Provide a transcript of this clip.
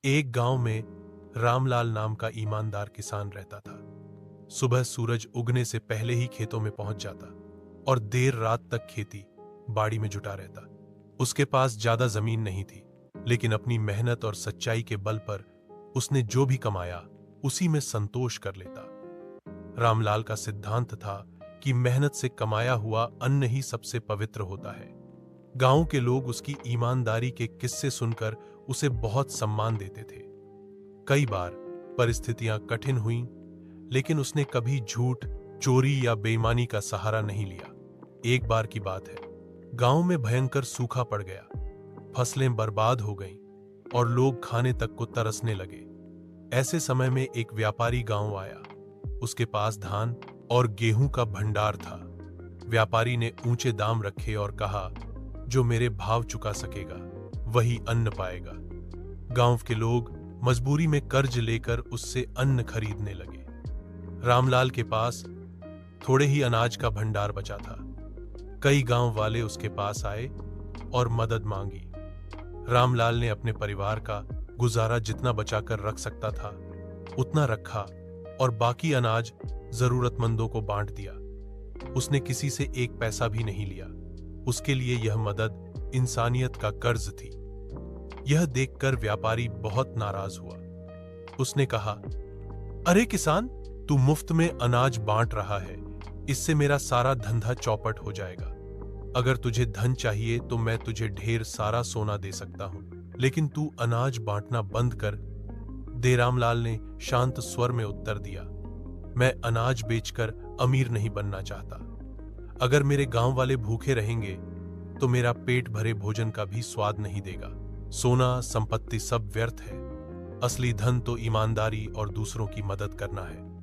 एक गांव में रामलाल नाम का ईमानदार किसान रहता था। सुबह सूरज उगने से पहले ही खेतों में पहुंच जाता और देर रात तक खेती बाड़ी में जुटा रहता। उसके पास ज्यादा जमीन नहीं थी, लेकिन अपनी मेहनत और सच्चाई के बल पर उसने जो भी कमाया उसी में संतोष कर लेता। रामलाल का सिद्धांत था कि मेहनत से कमाया हुआ अन्न ही सबसे पवित्र होता है। गांव के लोग उसकी ईमानदारी के किस्से सुनकर उसे बहुत सम्मान देते थे। कई बार परिस्थितियां कठिन हुईं, लेकिन उसने कभी झूठ, चोरी या बेईमानी का सहारा नहीं लिया। एक बार की बात है, गांव में भयंकर सूखा पड़ गया। फसलें बर्बाद हो गईं और लोग खाने तक को तरसने लगे। ऐसे समय में एक व्यापारी गांव आया। उसके पास धान और गेहूं का भंडार था। व्यापारी ने ऊंचे दाम रखे और कहा, जो मेरे भाव चुका सकेगा वही अन्न पाएगा। गांव के लोग मजबूरी में कर्ज लेकर उससे अन्न खरीदने लगे। रामलाल के पास थोड़े ही अनाज का भंडार बचा था। कई गांव वाले उसके पास आए और मदद मांगी। रामलाल ने अपने परिवार का गुजारा जितना बचाकर रख सकता था उतना रखा और बाकी अनाज जरूरतमंदों को बांट दिया। उसने किसी से एक पैसा भी नहीं लिया। उसके लिए यह मदद इंसानियत का कर्ज थी। यह देखकर व्यापारी बहुत नाराज हुआ। उसने कहा, अरे किसान, तू मुफ्त में अनाज बांट रहा है, इससे मेरा सारा धंधा चौपट हो जाएगा। अगर तुझे धन चाहिए तो मैं तुझे ढेर सारा सोना दे सकता हूं, लेकिन तू अनाज बांटना बंद कर दे। रामलाल ने शांत स्वर में उत्तर दिया, मैं अनाज बेचकर अमीर नहीं बनना चाहता। अगर मेरे गांव वाले भूखे रहेंगे तो मेरा पेट भरे भोजन का भी स्वाद नहीं देगा। सोना, संपत्ति सब व्यर्थ है। असली धन तो ईमानदारी और दूसरों की मदद करना है।